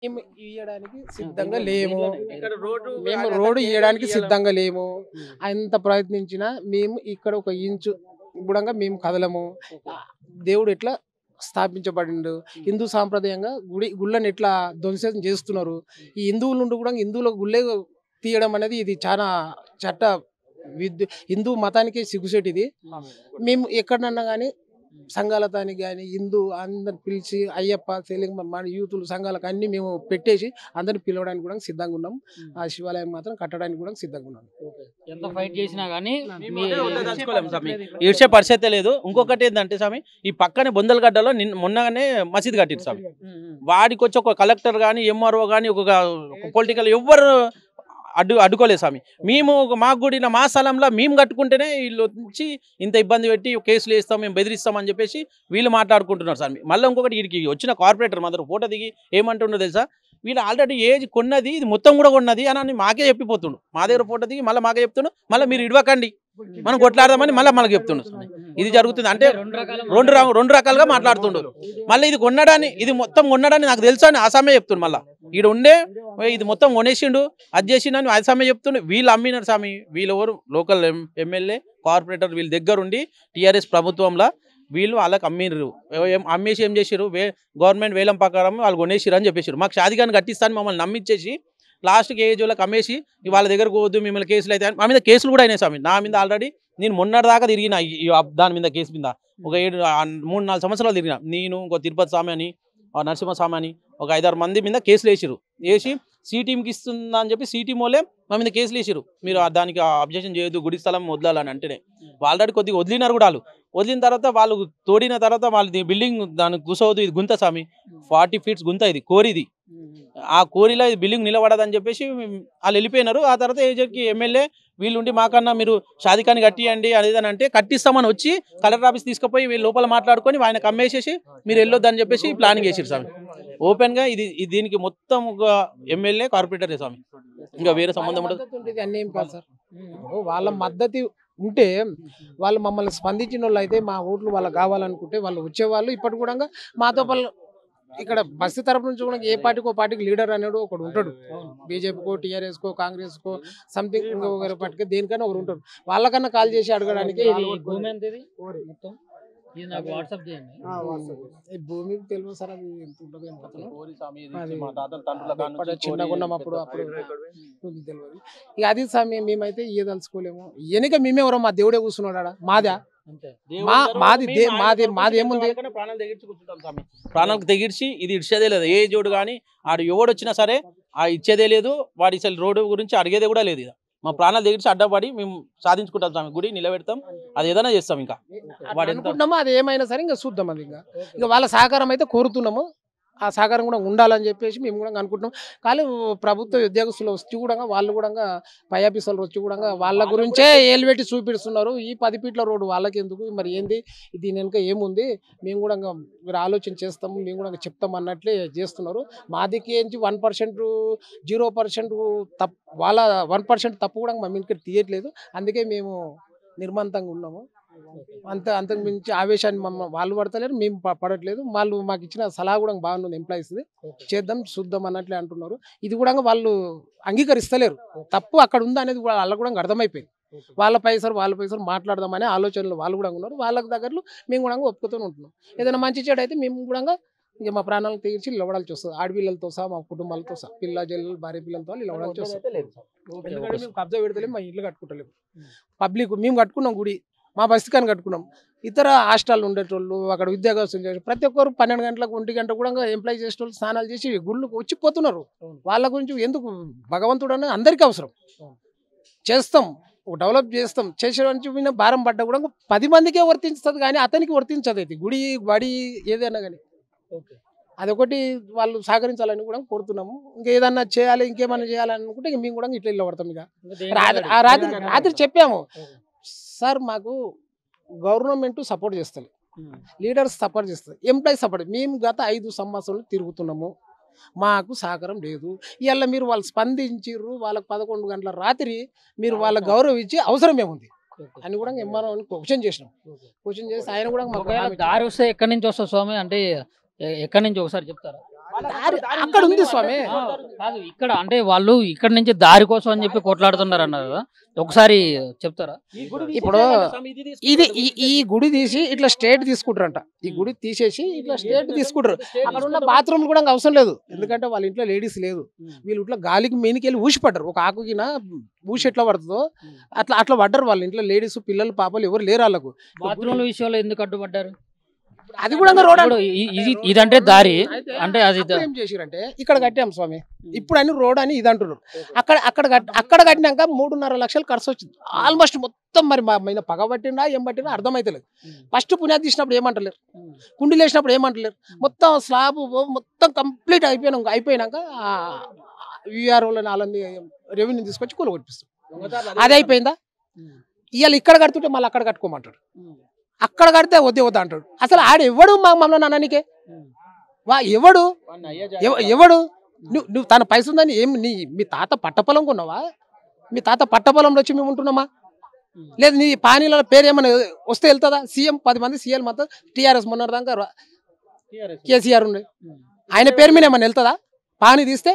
మేము ఇయ్యడానికి సిద్ధంగా లేము. ఇక్కడ రోడ్డు మేము రోడ్డు ఇయ్యడానికి సిద్ధంగా లేము. ఎంత ప్రయత్నించినా మేము ఇక్కడ ఒక ఇంచు గుడంగా మేము కదలము. దేవుడు ఎట్లా స్థాపించబడిండు, హిందూ సాంప్రదాయంగా గుళ్ళని ఎట్లా ధ్వంసం చేస్తున్నారు. ఈ హిందువుల నుండి కూడా హిందువుల గుళ్ళే తీయడం అనేది ఇది చాలా చట్ట హిందూ మతానికి సిగ్గుసేటు. ఇది మేము ఎక్కడన్నా కానీ సంఘాలతానికి కానీ హిందూ అందరిని పిలిచి అయ్యప్ప తెలుగు మన యూతులు సంఘాలకు అన్ని మేము పెట్టేసి అందరిని పిలవడానికి కూడా సిద్ధంగా ఉన్నాం. ఆ శివాలయం మాత్రం కట్టడానికి కూడా సిద్ధంగా ఉన్నాం. ఎంత ఫైట్ చేసినా కానీ ఈడ్చే పరిస్థితి లేదు. ఇంకొకటి ఏంటంటే స్వామి, ఈ పక్కనే బొందలగడ్డలో మొన్ననే మసీద్ కట్టిరు స్వామి. వాడికి వచ్చి ఒక కలెక్టర్ కానీ ఎంఆర్ఓ కానీ ఒక పొలిటికల్ ఎవ్వరు అడ్డుకోలేదు స్వామి. మేము మా గుడిన మా స్థలంలో మేము కట్టుకుంటేనే వీళ్ళు వచ్చి ఇంత ఇబ్బంది పెట్టి కేసులు వేస్తాం, మేము బెదిరిస్తామని చెప్పేసి వీళ్ళు మాట్లాడుకుంటున్నారు స్వామి. మళ్ళీ ఇంకొకటి వీడికి వచ్చిన కార్పొరేటర్ మాత్రం ఫోటో దిగి ఏమంటుండో తెలుసా, వీళ్ళు ఆల్రెడీ ఏజ్ కొన్నది ఇది మొత్తం కూడా కొన్నది అని మాకే చెప్పిపోతుండు. మా దగ్గర ఫోటో దిగి మళ్ళీ మాకే చెప్తుండు, మళ్ళీ మీరు ఇడవకండి మనం కొట్లాడదామని మళ్ళీ మనకు చెప్తుండు. ఇది జరుగుతుంది అంటే రెండు రకాలుగా మాట్లాడుతుండు. మళ్ళీ ఇది కొన్నడాన్ని ఇది మొత్తం కొన్నడాన్ని నాకు తెలుసు అని ఆసామే చెప్తుండు. మళ్ళీ ఈడ ఉండే ఇది మొత్తం కొనేసిండు అది చేసిండు ఆసామే చెప్తుండు. వీళ్ళు అమ్మినారు స్వామి. వీళ్ళెవరు లోకల్ ఎమ్మెల్యే కార్పొరేటర్ వీళ్ళ దగ్గర ఉండి టీఆర్ఎస్ ప్రభుత్వంలో వీళ్ళు వాళ్ళకి అమ్మిర్రు. అమ్మేసి ఏం చేసారు, గవర్నమెంట్ వేలం ప్రకారం వాళ్ళు కొనేసిరు అని చెప్పేసారు. మాకు షాదిగాని కట్టిస్తాను మమ్మల్ని నమ్మించేసి లాస్ట్కి ఏజ్ వాళ్ళకి అమ్మేసి వాళ్ళ దగ్గరకు పోవద్దు మిమ్మల్ని కేసులు అయితే మా మీద కేసులు కూడా అయినాయి స్వామి. నా మీద ఆల్రెడీ నేను మొన్నటిదాకా తిరిగిన దాని మీద కేసు మీద ఒక 3-4 సంవత్సరాలు తిరిగిన. నేను ఇంకో తిరుపతి స్వామి అని నరసింహస్వామి అని ఒక 5-6 మంది మీద కేసులు వేసిరు. వేసి సి టీంకి ఇస్తుందా అని చెప్పి సి టీం వాళ్ళే మా మీద కేసులు వేసిరు. మీరు దానికి అబ్జెక్షన్ చేయొద్దు, గుడి స్థలం వదలాలని అంటేనే ఆల్రెడీ కొద్దిగా వదిలినారు కూడా. వాళ్ళు వదిలిన తర్వాత వాళ్ళు తోడిన తర్వాత వాళ్ళు బిల్డింగ్ దానికి కూసవద్దు, ఇది గుంత స్వామి 40 ఫీట్స్ గుంత, ఇది కోరిది. ఆ కోరిలో ఇది బిల్డింగ్ నిలబడదని చెప్పేసి వాళ్ళు వెళ్ళిపోయినారు. ఆ తర్వాత ఏజెడ్కి ఎమ్మెల్యే వీళ్ళుండి మాకన్నా మీరు షాదికాని కట్టియండి అనేదని అంటే కట్టిస్తామని వచ్చి కలెక్టర్ ఆఫీస్ తీసుకుపోయి వీళ్ళు లోపల మాట్లాడుకొని ఆయనకు అమ్మేసేసి మీరు వెళ్ళొద్దని చెప్పేసి ప్లానింగ్ చేసారు స్వామి. ఓపెన్గా ఇది దీనికి మొత్తం ఒక ఎమ్మెల్యే కార్పొరేటర్ స్వామి, ఇంకా వేరే సంబంధం ఉంటుంది. అన్నీ ఏం కాదు సార్. వాళ్ళ మద్దతు ఉంటే వాళ్ళు మమ్మల్ని స్పందించిన వాళ్ళు అయితే మా ఓట్లు వాళ్ళకి కావాలనుకుంటే వాళ్ళు వచ్చేవాళ్ళు. ఇప్పటి కూడా మాతో వాళ్ళు ఇక్కడ బస్సు తరపు నుంచి కూడా ఏ పార్టీకి లీడర్ అనేడు ఒకడు ఉంటాడు. బీజేపీకో టీఆర్ఎస్కో కాంగ్రెస్కో సంథింగ్ ఇంకొకరి పార్టీకి దేనికైనా ఒకరు ఉంటారు. వాళ్ళకన్నా కాల్ చేసి అడగడానికి భూమి తెలియదు సార్. అది ఎంత ఉంటుంది చిన్నగా ఉన్నాం అప్పుడు తెలియదు. ఇక అది సమయం మేమైతే ఇయ్యదలుచుకోలేము. వెనుక మేమెవరో మా దేవుడే కూర్చున్నాడా మాదా మాది ఏముంది. ప్రాణాలకు తెగిర్చి ఇది ఇచ్చేదే లేదు. ఏ జోడు కానీ ఆడు ఎవడు వచ్చినా సరే ఆ ఇచ్చేదే లేదు. వాడి అసలు రోడ్డు గురించి అడిగేదే కూడా లేదు. మా ప్రాణాలు తెగిర్చి అడ్డపడి మేము సాధించుకుంటాం స్వామి. గుడి నిలబెడతాం, అది ఏదైనా చేస్తాం. ఇంకా వాడు అనుకుంటున్నామో అది ఏమైనా సరే ఇంకా చూద్దాం. అది ఇంకా వాళ్ళ సహకారం అయితే కోరుతున్నాము. ఆ సహకారం కూడా ఉండాలని చెప్పేసి మేము కూడా అనుకుంటున్నాం. కానీ ప్రభుత్వ ఉద్యోగస్తులు వచ్చి కూడా వాళ్ళు కూడా పై ఆఫీసర్లు వచ్చి కూడా వాళ్ళ గురించే ఏలు పెట్టి చూపిస్తున్నారు. ఈ 10 ఫీట్ల రోడ్డు వాళ్ళకి ఎందుకు, మరి ఏంది దీని వెనుక ఏముంది, మేము కూడా మీరు ఆలోచన చేస్తాము, మేము కూడా చెప్తాం అన్నట్లే చేస్తున్నారు. మాదికి ఏంచి 1% 0% తప్పు, వాళ్ళ 1% తప్పు కూడా మా ఇంటికి తీయట్లేదు. అందుకే మేము నిర్మంతంగా ఉన్నాము. అంతకు మించి ఆవేశాన్ని వాళ్ళు పడతలేరు, మేము పడట్లేదు. వాళ్ళు మాకు ఇచ్చిన సలహా కూడా బాగుంది. ఎంప్లాయీస్ చేద్దాం చూద్దాం అన్నట్లే అంటున్నారు. ఇది కూడా వాళ్ళు అంగీకరిస్తలేరు. తప్పు అక్కడ ఉందా అనేది వాళ్ళకు కూడా అర్థమైపోయింది. వాళ్ళ పైసలు మాట్లాడదామనే ఆలోచనలు వాళ్ళు కూడా ఉన్నారు. వాళ్ళ దగ్గరలో మేము కూడా ఒప్పుకుతూనే ఉంటున్నాం. ఏదైనా మంచి చెడు అయితే మేము కూడా ఇంకా మా ప్రాణాలను తీర్చి నిలబడాల్సి వస్తుంది. ఆడపిల్లలతో సహా మా కుటుంబాలతో సహా పిల్ల జల్లు భార్య పిల్లలతో నిలబడాల్సి వస్తుంది. ఎందుకంటే మేము కబ్జా పెడతలేము, మా ఇల్లు కట్టుకుంటలేము. పబ్లిక్ మేము కట్టుకున్నాం గుడి, మా బస్తీకాని కట్టుకున్నాం. ఇతర హాస్టల్ ఉండేటోళ్ళు అక్కడ ఉద్యోగస్తులు చేసి ప్రతి ఒక్కరు 12 గంటలకు 1 గంట కూడా ఎంప్లాయ్ చేసేటోళ్ళు స్నానాలు చేసి గుళ్ళకు వచ్చిపోతున్నారు. వాళ్ళ గురించి ఎందుకు, భగవంతుడు అనేది అందరికీ అవసరం. చేస్తాం, డెవలప్ చేస్తాం. చేసేవానికి భారం పడ్డా కూడా 10 మందికే వర్తించుతుంది కానీ అతనికి వర్తించదు. అది గుడి బడి ఏదైనా కానీ అదొకటి వాళ్ళు సహకరించాలని కూడా కోరుతున్నాము. ఇంకా ఏదన్నా చేయాలి, ఇంకేమన్నా చేయాలనుకుంటే మేము కూడా ఇట్లా ఇల్లు పడతాం. ఇక రాత్రి చెప్పాము సార్, మాకు గవర్నమెంట్ సపోర్ట్ చేస్తుంది, లీడర్స్ సపోర్ట్ చేస్తుంది, ఎంప్లాయీస్ సపోర్ట్. మేము గత 5 సంవత్సరాలు తిరుగుతున్నాము, మాకు సహకారం లేదు. ఇవాళ మీరు వాళ్ళు స్పందించిర్రు, వాళ్ళకి 11 గంటల రాత్రి మీరు వాళ్ళ గౌరవం ఇచ్చి అవసరం ఏముంది అని కూడా ఎంఆర్ఓ క్వశ్చన్ చేసినాం. క్వశ్చన్ చేసి ఆయన కూడా దారి వస్తే ఎక్కడి నుంచి వస్తుంది స్వామి, అంటే ఎక్కడి నుంచి ఒకసారి చెప్తారా? దారి అక్కడ ఉంది స్వామి. కాదు ఇక్కడ అంటే వాళ్ళు ఇక్కడ నుంచి దారి కోసం అని చెప్పి కొట్లాడుతున్నారు అన్నారు కదా, ఒకసారి చెప్తారా? ఇప్పుడు ఈ గుడి తీసి ఇట్లా స్టేట్ తీసుకుంటారంట. ఈ గుడి తీసేసి ఇట్లా స్టేట్ తీసుకుంటారు. అక్కడ ఉన్న బాత్రూమ్ కూడా అవసరం లేదు, ఎందుకంటే వాళ్ళ ఇంట్లో లేడీస్ లేదు. వీళ్ళు ఇట్లా గాలికి మీనికెళ్ళి ఊసి పడ్డారు. ఒక ఆకుకిన ఊసి ఎట్లా పడుతుందో అట్లా అట్లా పడ్డారు. వాళ్ళ ఇంట్లో లేడీస్ పిల్లలు పాపలు ఎవరు లేరు వాళ్ళకు. బాత్రూమ్ల విషయంలో ఎందుకు అడ్డుపడ్డారు? అది కూడా రోడ్ ఇప్పుడు ఇదంటే దారి అంటే అది ఏం చేసిరంటే ఇక్కడ కట్టాం స్వామి, ఇప్పుడు అని రోడ్ అని ఇది అంటున్నారు. అక్కడ కట్టినాక 3.5 లక్షలు ఖర్చు వచ్చింది ఆల్మోస్ట్ మొత్తం. మరి మా మీద పగ పట్టిండా ఏం పట్టినా అర్థమైతలేదు. ఫస్ట్ పునాది తీసినప్పుడు ఏమంటలేరు, కుండీలు వేసినప్పుడు ఏమంటలేరు. మొత్తం స్లాబ్ మొత్తం కంప్లీట్ అయిపోయినాక విఆర్ఓలో 4 రెవెన్యూ తీసుకొచ్చి కూలగొట్టిస్తాం. అది అయిపోయిందా? ఇవాళ ఇక్కడ కడుతుంటే మళ్ళీ అక్కడ కట్టుకోమంటాడు. అక్కడ కడితే వద్దా అంటాడు. అసలు ఆడు ఎవడు మమ్మల్ని అన్నానికే ఎవడు నువ్వు తన పైసలు ఉందని ఏం మీ తాత పట్టపొలం కొన్నావా? మీ తాత పట్టపొలంలో వచ్చి మేము ఉంటున్నామా? లేదు నీ పానీల పేరు ఏమైనా వస్తే వెళ్తుందా? సీఎం 10 మంది సీఎం మొత్తం టీఆర్ఎస్ మొన్నదాకా కేసీఆర్ ఉండే, ఆయన పేరు మీద ఏమైనా వెళ్తుందా? పానీ తీస్తే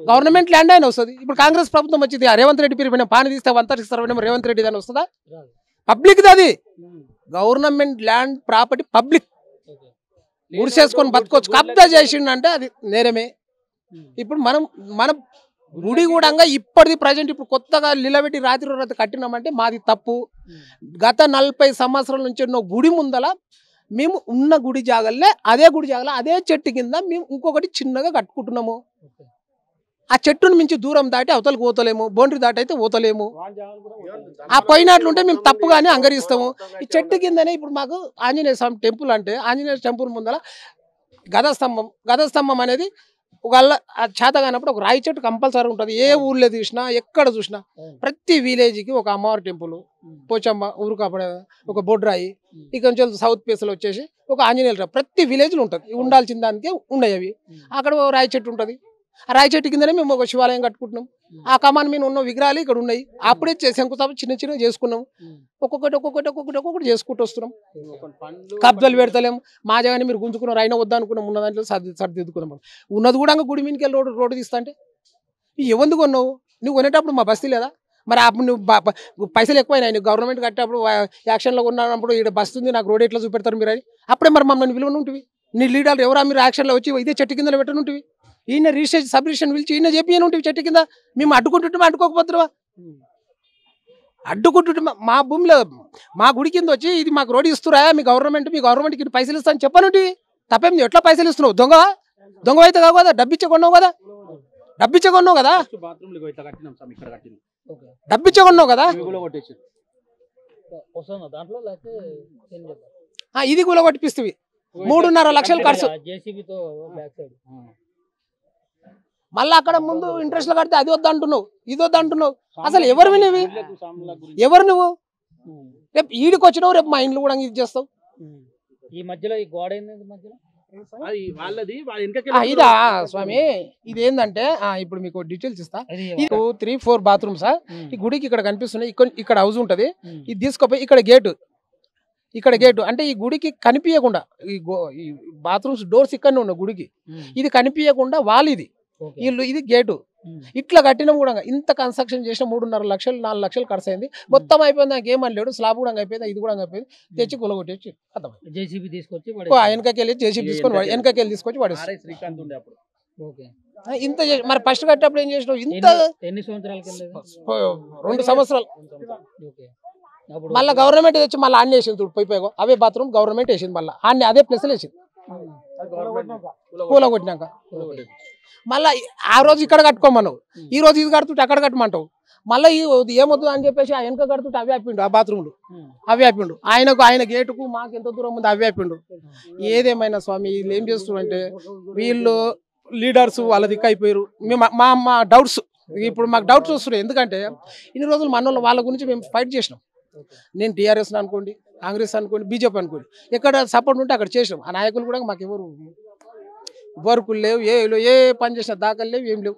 గవర్నమెంట్ ల్యాండ్ అయినా వస్తుంది. ఇప్పుడు కాంగ్రెస్ ప్రభుత్వం వచ్చింది, రేవంత్ రెడ్డి పేరు మీద పానీ తీస్తే వంతరిస్తారు, రేవంత్ రెడ్డి దాన్ని వస్తుందా? పబ్లిక్ది అది. గవర్నమెంట్ ల్యాండ్ ప్రాపర్టీ పబ్లిక్ ఊరిసేసుకొని బతుకోవచ్చు. కబ్జా చేసిండంటే అది నేరమే. ఇప్పుడు మనం గుడి కూడా ఇప్పటిది ప్రజెంట్ ఇప్పుడు కొత్తగా నిలబెట్టి రాత్రి కట్టినామంటే మాది తప్పు. గత 40 సంవత్సరాల నుంచి ఉన్న గుడి ముందల మేము ఉన్న గుడి జాగల్లే అదే గుడి జాగల అదే చెట్టు కింద మేము ఇంకొకటి చిన్నగా కట్టుకుంటున్నాము. ఆ చెట్టును మించి దూరం దాటి అవతలకు పోతలేము, బౌండరీ దాటి అయితే పోతలేము. ఆ పోయినట్లుంటే మేము తప్పుగానే అంగరిస్తాము. ఈ చెట్టు కిందనే ఇప్పుడు మాకు ఆంజనేయ స్వామి టెంపుల్ అంటే ఆంజనేయ టెంపుల్ ముందర గదస్తంభం అనేది ఒకళ్ళ చేత కానప్పుడు ఒక రాయి చెట్టు కంపల్సరీ ఉంటుంది. ఏ ఊర్లో చూసినా ఎక్కడ చూసినా ప్రతి విలేజ్కి ఒక అమ్మవారి టెంపుల్, పోచమ్మ ఊరు కాపాడే ఒక బొడ్రాయి, ఇక నుంచి సౌత్ ఫేస్లో వచ్చేసి ఒక ఆంజనేయులు ప్రతి విలేజ్లో ఉంటుంది. ఉండాల్సిన దానికే ఉన్నాయి అవి. అక్కడ ఒక రాయి చెట్టు ఉంటుంది. ఆ రాయి చెట్టు కిందనే మేము ఒక శివాలయం కట్టుకుంటున్నాం. ఆ కమాన్ మీద ఉన్న విగ్రహాలు ఇక్కడ ఉన్నాయి. అప్పుడే శంకుస్థాపన చిన్న చేసుకున్నాం. ఒక్కొక్కటి చేసుకుంటూ వస్తున్నాం. కబ్జాలు పెడతలేము. మా జగానే మీరు గుంజుకున్నారు, అయినా వద్దా అనుకున్నాం. ఉన్న దాంట్లో సర్దిద్దుకున్నాం. ఉన్నది కూడా గుడి మీదకి వెళ్ళి రోడ్డు తీస్తా అంటే ఎవరు కొన్నావు? నువ్వు కొనేటప్పుడు మా బస్తీ లేదా? మరి అప్పుడు నువ్వు పైసలు ఎక్కువైనా నువ్వు గవర్నమెంట్ కట్టేటప్పుడు యాక్షన్లో ఉన్నప్పుడు ఇక్కడ బస్తీ ఉంది నాకు రోడ్ ఎట్లా చూపెడతారు మీరు అని అప్పుడే మరి మమ్మల్ని విలువను ఉంటుంది. నీ లీడర్లు ఎవరా మీరు యాక్షన్లో వచ్చి ఇదే చెట్టు కింద పెట్టనుంటివి. ఈయన రిజిస్ట్రేషన్ సబ్ రిజిస్ట్రేషన్ పిలిచి ఈయన చెప్పి ఉంటుంది చెట్టు కింద. మేము అడ్డుకుంటుంటే అడ్డుకోకపోతున్నావా? అడ్డుకుంటుంటే మా భూమిలో మా గుడి కింద వచ్చి ఇది మాకు రోడ్డు ఇస్తురా మీ గవర్నమెంట్కి ఇది పైసలు ఇస్తా అని చెప్పనుంటి. తప్పేం నువ్వు ఎట్లా పైసలు ఇస్తున్నావు? దొంగ అయితే కావు కదా, డబ్బిచ్చే కొన్నావు కదా, డబ్బిచ్చే కొన్నావు కదా. ఇది కూడా కొట్టిపిస్తుంది. 3.5 లక్షలు ఖర్చు. మళ్ళీ అక్కడ ముందు ఇంట్రెస్ట్ కడితే అది వద్దు అంటున్నావు, ఇది వద్దు అంటున్నావు. అసలు ఎవరు వినేవి? ఎవరు నువ్వు? రేపు ఈడికి వచ్చినావు, రేపు మా ఇంట్లో కూడా ఇది చేస్తావు. ఈ మధ్యలో ఈ గోడ ఇదా స్వామి? ఇది ఏంటంటే ఇప్పుడు మీకు డీటెయిల్స్ ఇస్తా. 2, 3, 4 బాత్రూమ్స్ ఈ గుడికి ఇక్కడ కనిపిస్తున్నాయి. ఇక్కడ హౌస్ ఉంటది. ఇది తీసుకోపోయి ఇక్కడ గేటు అంటే ఈ గుడికి కనిపించకుండా ఈ బాత్రూమ్స్ డోర్స్ ఇక్కడనే ఉన్నాయి గుడికి. ఇది కనిపించకుండా వాళ్ళు ఇల్లు ఇది గేటు. ఇట్లా కట్టిన కూడా ఇంత కన్స్ట్రక్షన్ చేసిన 3.5 లక్షలు 4 లక్షలు ఖర్చు అయింది. మొత్తం అయిపోయింది. నాకు ఏమనలేడు. స్లాబ్ కూడా అయిపోయింది, ఇది కూడా అయిపోయింది. తెచ్చి కొలగొట్టేసి జేసీబీ తీసుకొచ్చి వెనకకెళ్ళి జేసీబీ తీసుకొచ్చి వాడు ఇంత మరి ఫస్ట్ కట్టేటప్పుడు ఏం చేసినావు? ఇంత ఎన్ని సంవత్సరాల 2 సంవత్సరాలు. మళ్ళీ గవర్నమెంట్ తెచ్చి మళ్ళీ ఆన్ వేసింది. పోయిపోయాగో అవే బాత్రూమ్ గవర్నమెంట్ వేసింది. మళ్ళీ ఆన్ని అదే ప్లేస్లో వేసింది. కూలగొట్టినాక మళ్ళీ ఆ రోజు ఇక్కడ కట్టుకోమన్నావు, ఈ రోజు ఇది కడుతుంటే అక్కడ కట్టమంటావు. మళ్ళీ ఏమొద్దు అని చెప్పేసి ఆ వెనక కడుతుంటే అవి ఆపిండు. ఆ బాత్రూమ్లు అవి ఆపిండు. ఆయన గేటుకు మాకు ఎంత దూరం ఉంది అవి ఆపిండు. ఏదేమైనా స్వామి వీళ్ళు ఏం చేస్తున్నారంటే వీళ్ళు లీడర్స్ వాళ్ళ దిక్కు అయిపోయారు. మేము మా డౌట్స్ ఇప్పుడు మాకు డౌట్స్ వస్తున్నాయి. ఎందుకంటే ఇన్ని రోజులు మన వాళ్ళ గురించి మేము ఫైట్ చేసినాం. నేను టీఆర్ఎస్ అనుకోండి, కాంగ్రెస్ అనుకోండి, బీజేపీ అనుకోండి, ఎక్కడ సపోర్ట్ ఉంటే అక్కడ చేసినాం. ఆ నాయకులు కూడా మాకు ఎవరు వర్కులు లేవు, ఏ పని చేసిన దాఖలు లేవు, ఏం లేవు.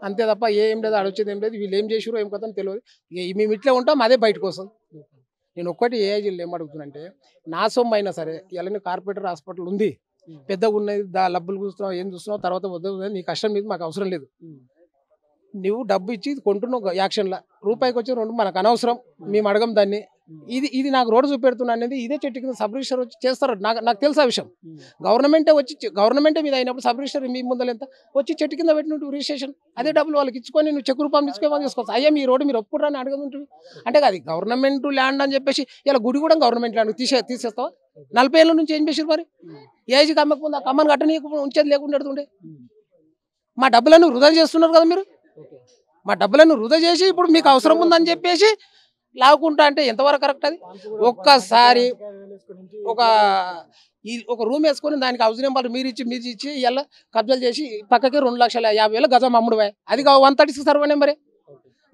అంతే తప్ప ఏం లేదు, ఆడొచ్చేది ఏం లేదు. వీళ్ళు ఏం చేసారో ఏం కథని తెలియదు. మేము ఇట్లా ఉంటాం, అదే బయటకు వస్తుంది. నేను ఒక్కటి ఏఐజీలు ఏం అడుగుతున్నానంటే నా సొమ్ము అయినా సరే ఇలా కార్పొరేటర్ హాస్పిటల్ ఉంది, పెద్దగా ఉన్నది లబ్బులు చూస్తున్నావు ఏం చూస్తున్నావు తర్వాత వద్దు నీ కష్టం మీద మాకు అవసరం లేదు. నువ్వు డబ్బు ఇచ్చి కొంటున్నావు యాక్షన్లో రూపాయికి వచ్చి 2 మనకు అనవసరం మేము అడగం దాన్ని. ఇది నాకు రోడ్డు చూపెడుతున్నా అనేది ఇదే చెట్టు కింద సబ్ రిజిస్టర్ వచ్చి చేస్తారు. నాకు తెలుసా విషయం. గవర్నమెంటే మీద అయినప్పుడు సబ్ రిజిస్టర్ మీ ముందర ఎంత వచ్చి చెట్టు కింద పెట్టినట్టు రిజిస్ట్రేషన్ అదే డబ్బులు వాళ్ళకి ఇచ్చుకొని నువ్వు చెక్ రూపం తీసుకోవచ్చు. అయ్యా మీ రోడ్డు మీరు ఒప్పుకుంటారని అడగదుంటుంది అంటే అది గవర్నమెంట్ ల్యాండ్ అని చెప్పేసి ఇలా గుడి కూడా గవర్నమెంట్ ల్యాండ్ తీసేస్తావా? 40 ఏళ్ళ నుంచి ఏం చేసారు మరి? ఏజ్కి అమ్మకుండా కమ్మని కట్టని ఉంచేది లేకుండా పెడుతుండే. మా డబ్బులను వృధా చేస్తున్నారు కదా మీరు. మా డబ్బులను వృధా చేసి ఇప్పుడు మీకు అవసరం ఉందని చెప్పేసి లాగుకుంటా అంటే ఎంతవరకు కరెక్ట్ అది? ఒక్కసారి ఒక రూమ్ వేసుకొని దానికి హౌస్ నెంబర్ మీరు ఇచ్చి ఇలా కబ్జాలు చేసి పక్కకి 2,50,000 గజం అమ్ముడు. అది 136 సర్వే నెంబరే.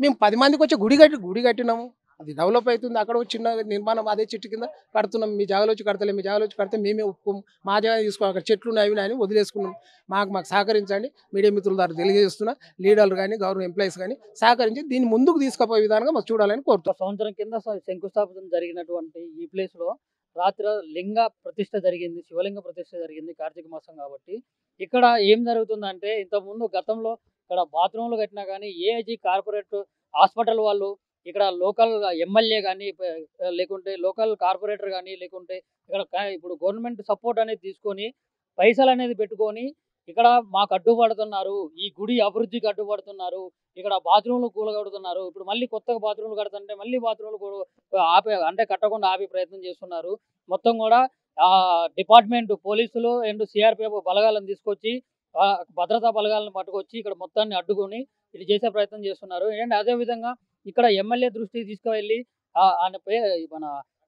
మేము 10 మందికి వచ్చి గుడి కట్టినాము. అది డెవలప్ అవుతుంది. అక్కడ చిన్న నిర్మాణం అదే చెట్టు కింద కడుతున్నాం. మీ జాగాలో వచ్చి కడతలే, మీ జాగాలో వచ్చి కడితే మేమే ఒప్పుకోము. మా జాగా తీసుకోవాలి. అక్కడ చెట్లు ఉన్నాయి అని వదిలేసుకున్నాం. మాకు సహకరించండి. మీడియా మిత్రుల ద్వారా తెలియజేస్తున్నా. లీడర్లు కానీ గవర్నమెంట్ ఎంప్లాయీస్ కానీ సహకరించి దీన్ని ముందుకు తీసుకుపోయే విధానంగా మాకు చూడాలని కోరుతున్నాం. సంవత్సరం కింద శంకుస్థాపన జరిగినటువంటి ఈ ప్లేస్ లో రాత్రి లింగ ప్రతిష్ఠ జరిగింది, శివలింగ ప్రతిష్ఠ జరిగింది కార్తీక మాసం కాబట్టి. ఇక్కడ ఏం జరుగుతుందంటే ఇంతకుముందు గతంలో ఇక్కడ బాత్రూమ్లు కట్టినా కానీ ఏఐజీ కార్పొరేట్ హాస్పిటల్ వాళ్ళు ఇక్కడ లోకల్ ఎమ్మెల్యే కానీ లేకుంటే లోకల్ కార్పొరేటర్ కానీ లేకుంటే ఇక్కడ ఇప్పుడు గవర్నమెంట్ సపోర్ట్ అనేది తీసుకొని పైసలు అనేది పెట్టుకొని ఇక్కడ మాకు అడ్డుపడుతున్నారు, ఈ గుడి అభివృద్ధికి అడ్డుపడుతున్నారు, ఇక్కడ బాత్రూమ్లు కూలగొడుతున్నారు. ఇప్పుడు మళ్ళీ కొత్తగా బాత్రూమ్లు కడుతుంటే మళ్ళీ బాత్రూమ్లు అంటే కట్టకుండా ఆపే ప్రయత్నం చేస్తున్నారు. మొత్తం కూడా డిపార్ట్మెంట్ పోలీసులు అండ్ సిఆర్పిఎఫ్ బలగాలను తీసుకొచ్చి భద్రతా బలగాలను పట్టుకొచ్చి ఇక్కడ మొత్తాన్ని అడ్డుకొని ఇది చేసే ప్రయత్నం చేస్తున్నారు. అండ్ అదేవిధంగా ఇక్కడ ఎమ్మెల్యే దృష్టికి తీసుకువెళ్ళి ఆయన మన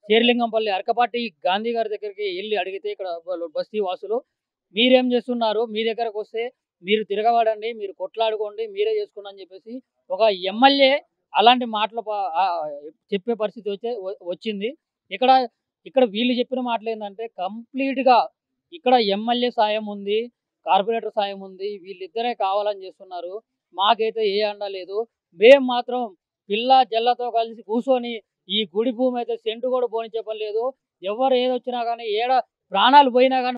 శేర్లింగంపల్లి అరకపాటి గాంధీ గారి దగ్గరికి వెళ్ళి అడిగితే ఇక్కడ బస్తీ వాసులు మీరేం చేస్తున్నారు, మీ దగ్గరకు వస్తే మీరు తిరగబడండి, మీరు కొట్లాడుకోండి, మీరే చేసుకోండి అని చెప్పేసి ఒక ఎమ్మెల్యే అలాంటి మాటలు చెప్పే పరిస్థితి వచ్చింది. ఇక్కడ వీళ్ళు చెప్పిన మాటలు ఏంటంటే కంప్లీట్గా ఇక్కడ ఎమ్మెల్యే సాయం ఉంది, కార్పొరేటర్ సాయం ఉంది, వీళ్ళిద్దరే కావాలని చేస్తున్నారు. మాకైతే ఏ అండ లేదు. మేము మాత్రం పిల్ల జల్లతో కలిసి కూర్చొని ఈ గుడి భూమి అయితే సెంటు కూడా పోని చెప్పలేదు. ఎవరు ఏదొచ్చినా కానీ ఏడ ప్రాణాలు పోయినా కానీ